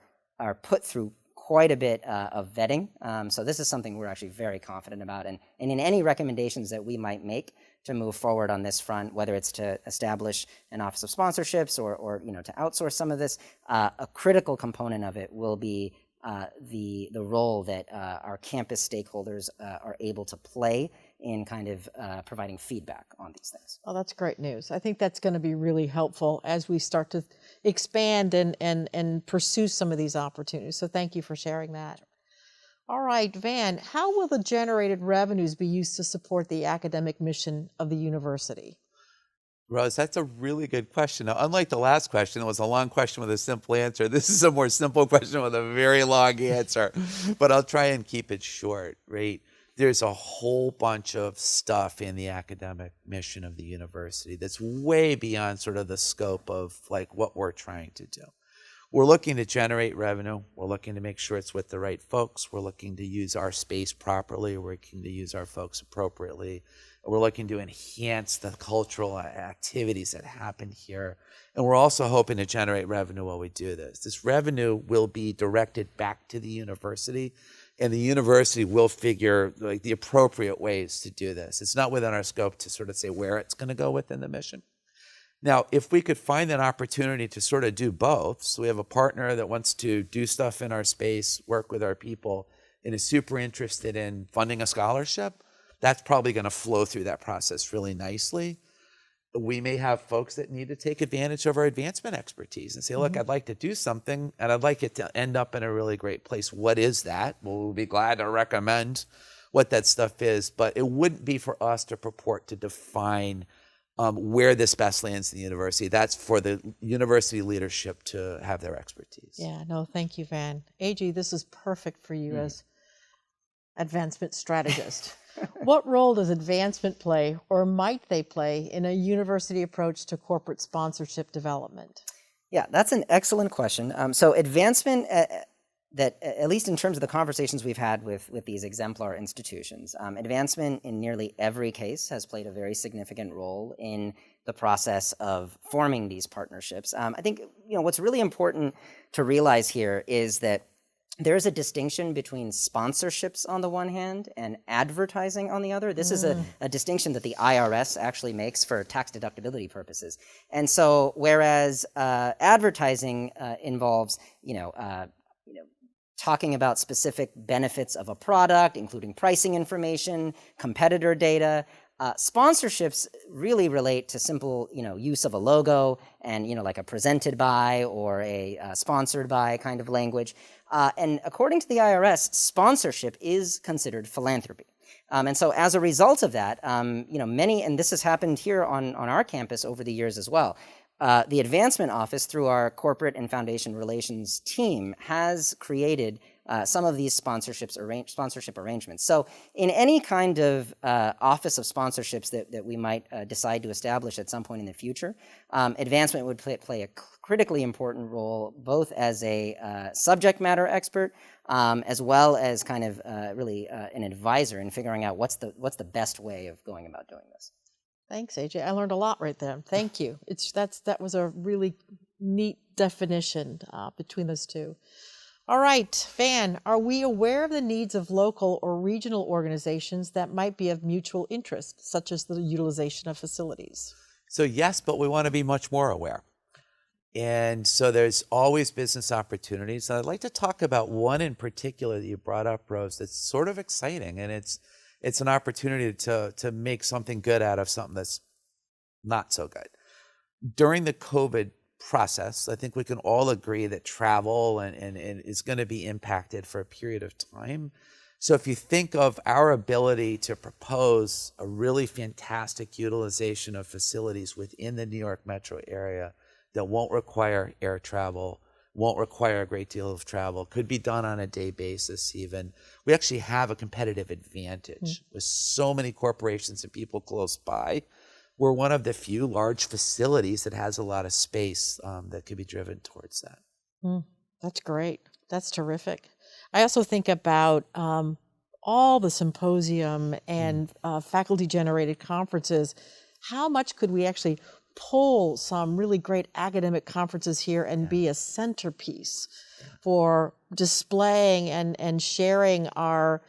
Speaker 3: put through quite a bit of vetting. So this is something we're actually very confident about. And in any recommendations that we might make to move forward on this front, whether it's to establish an office of sponsorships or to outsource some of this, a critical component of it will be the role that our campus stakeholders are able to play in kind of providing feedback on these things.
Speaker 1: Oh, that's great news. I think that's going to be really helpful as we start to expand and pursue some of these opportunities. So thank you for sharing that. All right, Van, how will the generated revenues be used to support the academic mission of the university?
Speaker 2: Rose, that's a really good question. Now, unlike the last question, it was a long question with a simple answer. This is a more simple question with a very long answer, but I'll try and keep it short, right? There's a whole bunch of stuff in the academic mission of the university that's way beyond sort of the scope of like what we're trying to do. We're looking to generate revenue. We're looking to make sure it's with the right folks. We're looking to use our space properly. We're looking to use our folks appropriately. We're looking to enhance the cultural activities that happen here. And we're also hoping to generate revenue while we do this. This revenue will be directed back to the university, and the university will figure like the appropriate ways to do this. It's not within our scope to sort of say where it's going to go within the mission. Now, if we could find an opportunity to sort of do both, so we have a partner that wants to do stuff in our space, work with our people, and is super interested in funding a scholarship, that's probably going to flow through that process really nicely. We may have folks that need to take advantage of our advancement expertise and say, look, I'd like to do something and I'd like it to end up in a really great place. What is that? Well, we'll be glad to recommend what that stuff is, but it wouldn't be for us to purport to define where this best lands in the university. That's for the university leadership to have their expertise.
Speaker 1: Yeah, no, thank you, Van. AG, this is perfect for you as advancement strategist. What role does advancement play, or might they play, in a university approach to corporate sponsorship development?
Speaker 3: Yeah, that's an excellent question. So advancement, that at least in terms of the conversations we've had with these exemplar institutions, advancement in nearly every case has played a very significant role in the process of forming these partnerships. I think what's really important to realize here is that there's a distinction between sponsorships on the one hand and advertising on the other. This is a distinction that the IRS actually makes for tax deductibility purposes. And so whereas advertising involves, talking about specific benefits of a product, including pricing information, competitor data, sponsorships really relate to simple, use of a logo and, like a presented by or a sponsored by kind of language. And according to the IRS, sponsorship is considered philanthropy. And so as a result of that, many, and this has happened here on our campus over the years as well, the Advancement Office, through our corporate and foundation relations team, has created some of these sponsorship arrangements. So in any kind of office of sponsorships that we might decide to establish at some point in the future, Advancement would play a critically important role, both as a subject matter expert, as well as kind of really an advisor in figuring out what's the best way of going about doing this.
Speaker 1: Thanks, AJ. I learned a lot right there. Thank you. That was a really neat definition between those two. All right, Van, are we aware of the needs of local or regional organizations that might be of mutual interest, such as the utilization of facilities?
Speaker 2: So yes, but we want to be much more aware. And so there's always business opportunities. And I'd like to talk about one in particular that you brought up, Rose, that's sort of exciting. And it's an opportunity to make something good out of something that's not so good. During the COVID process, I think we can all agree that travel and is going to be impacted for a period of time. So if you think of our ability to propose a really fantastic utilization of facilities within the New York metro area that won't require air travel, won't require a great deal of travel, could be done on a day basis even, we actually have a competitive advantage with so many corporations and people close by. We're one of the few large facilities that has a lot of space that could be driven towards that.
Speaker 1: That's great. That's terrific. I also think about all the symposium and faculty-generated conferences. How much could we actually pull some really great academic conferences here and be a centerpiece for displaying and sharing our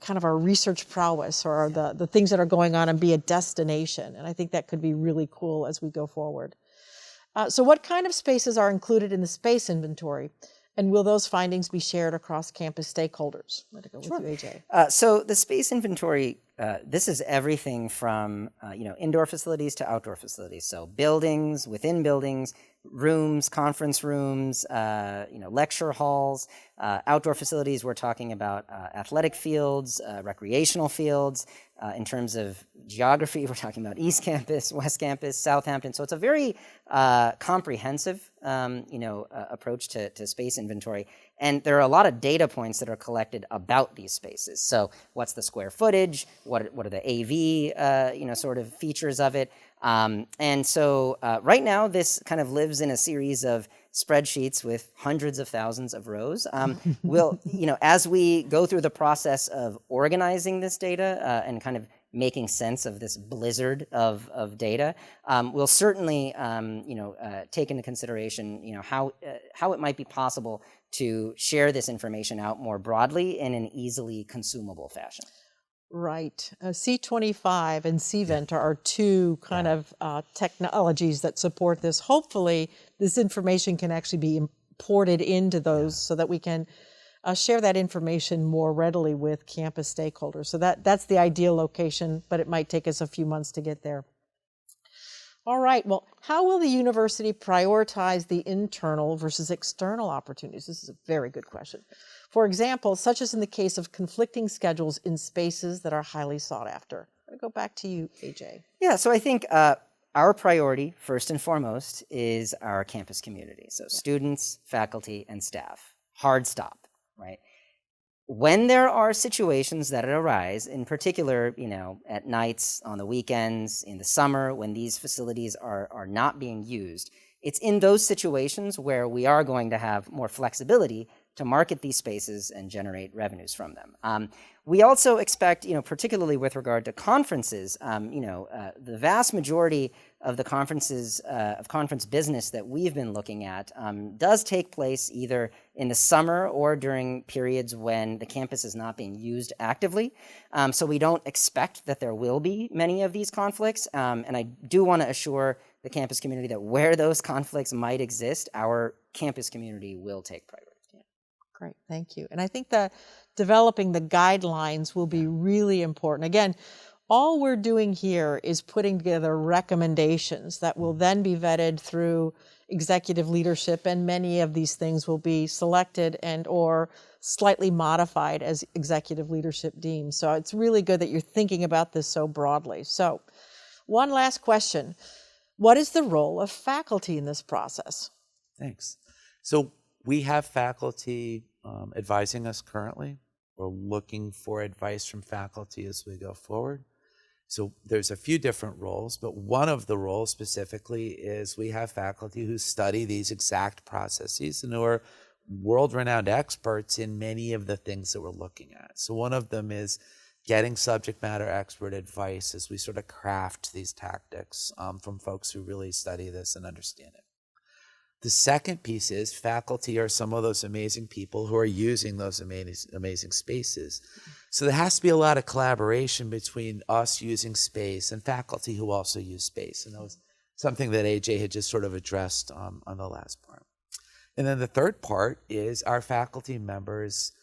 Speaker 1: kind of our research prowess or the things that are going on and be a destination. And I think that could be really cool as we go forward. So what kind of spaces are included in the space inventory? And will those findings be shared across campus stakeholders? I'm going to go with you, AJ.
Speaker 3: So the space inventory, this is everything from indoor facilities to outdoor facilities. So buildings, within buildings, rooms, conference rooms, lecture halls, outdoor facilities. We're talking about athletic fields, recreational fields. In terms of geography, we're talking about East Campus, West Campus, Southampton. So it's a very comprehensive, approach to space inventory. And there are a lot of data points that are collected about these spaces. So what's the square footage? What are the AV, sort of features of it? And so right now, this kind of lives in a series of spreadsheets with hundreds of thousands of rows. We'll, as we go through the process of organizing this data and kind of making sense of this blizzard of data, we'll certainly, take into consideration, how it might be possible to share this information out more broadly in an easily consumable fashion.
Speaker 1: Right. C25 and CVent are our two kind of technologies that support this. Hopefully, this information can actually be imported into those so that we can share that information more readily with campus stakeholders. So that's the ideal location, but it might take us a few months to get there. All right. Well, how will the university prioritize the internal versus external opportunities? This is a very good question. For example, such as in the case of conflicting schedules in spaces that are highly sought after. I'm going to go back to you, AJ.
Speaker 3: Yeah, so I think our priority, first and foremost, is our campus community. So students, faculty, and staff. Hard stop, right? When there are situations that arise, in particular, at nights, on the weekends, in the summer, when these facilities are not being used, it's in those situations where we are going to have more flexibility to market these spaces and generate revenues from them. We also expect, particularly with regard to conferences, the vast majority of the conferences, of conference business that we've been looking at does take place either in the summer or during periods when the campus is not being used actively. So we don't expect that there will be many of these conflicts. And I do want to assure the campus community that where those conflicts might exist, our campus community will take priority.
Speaker 1: Great, thank you. And I think that developing the guidelines will be really important. Again, all we're doing here is putting together recommendations that will then be vetted through executive leadership, and many of these things will be selected and or slightly modified as executive leadership deems. So it's really good that you're thinking about this so broadly. So one last question. What is the role of faculty in this process?
Speaker 2: Thanks. So we have faculty advising us currently. We're looking for advice from faculty as we go forward. So there's a few different roles, but one of the roles specifically is we have faculty who study these exact processes and who are world-renowned experts in many of the things that we're looking at. So one of them is getting subject matter expert advice as we sort of craft these tactics from folks who really study this and understand it. The second piece is faculty are some of those amazing people who are using those amazing spaces. So there has to be a lot of collaboration between us using space and faculty who also use space. And that was something that AJ had just sort of addressed on the last part. And then the third part is our faculty members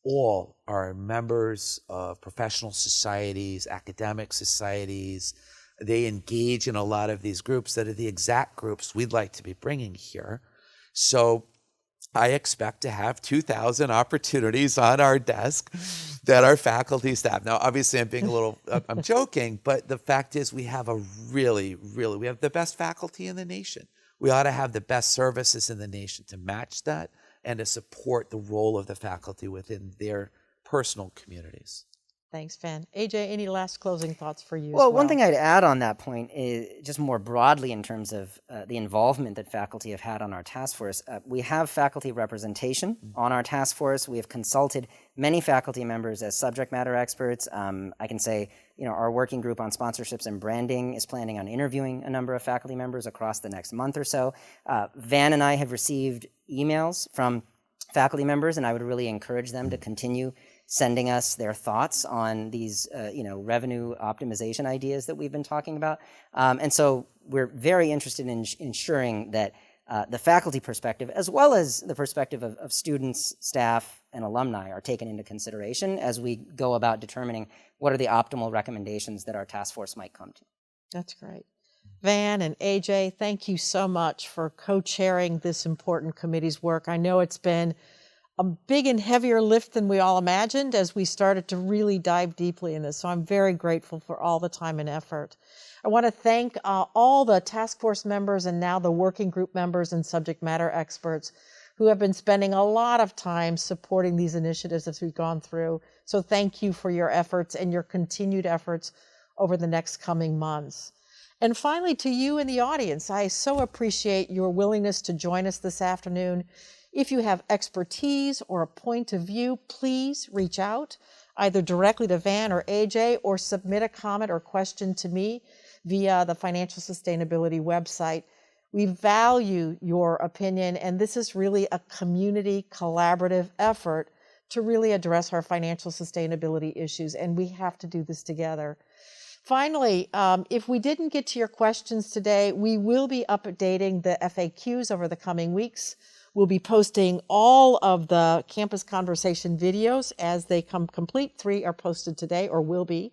Speaker 2: all are members of professional societies, academic societies. They engage in a lot of these groups that are the exact groups we'd like to be bringing here. So I expect to have 2,000 opportunities on our desk that our faculty staff. Now, obviously, I'm being a little, I'm joking, but the fact is we have we have the best faculty in the nation. We ought to have the best services in the nation to match that and to support the role of the faculty within their personal communities.
Speaker 1: Thanks, Van. AJ, any last closing thoughts for you?
Speaker 3: Well, one thing I'd add on that point is just more broadly in terms of the involvement that faculty have had on our task force. We have faculty representation on our task force. We have consulted many faculty members as subject matter experts. I can say, our working group on sponsorships and branding is planning on interviewing a number of faculty members across the next month or so. Van and I have received emails from faculty members, and I would really encourage them to continue sending us their thoughts on these, revenue optimization ideas that we've been talking about. And so we're very interested in ensuring that the faculty perspective, as well as the perspective of students, staff, and alumni are taken into consideration as we go about determining what are the optimal recommendations that our task force might come to.
Speaker 1: That's great. Van and AJ, thank you so much for co-chairing this important committee's work. I know it's been a big and heavier lift than we all imagined as we started to really dive deeply in this. So I'm very grateful for all the time and effort. I want to thank all the task force members and now the working group members and subject matter experts who have been spending a lot of time supporting these initiatives as we've gone through. So thank you for your efforts and your continued efforts over the next coming months. And finally, to you in the audience, I so appreciate your willingness to join us this afternoon. If you have expertise or a point of view, please reach out either directly to Van or AJ or submit a comment or question to me via the Financial Sustainability website. We value your opinion, and this is really a community collaborative effort to really address our financial sustainability issues, and we have to do this together. Finally, if we didn't get to your questions today, we will be updating the FAQs over the coming weeks. We'll be posting all of the campus conversation videos as they come complete. 3 are posted today or will be.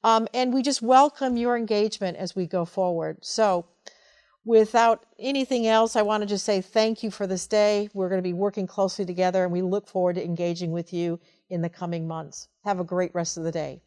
Speaker 1: And we just welcome your engagement as we go forward. So without anything else, I want to just say thank you for this day. We're going to be working closely together, and we look forward to engaging with you in the coming months. Have a great rest of the day.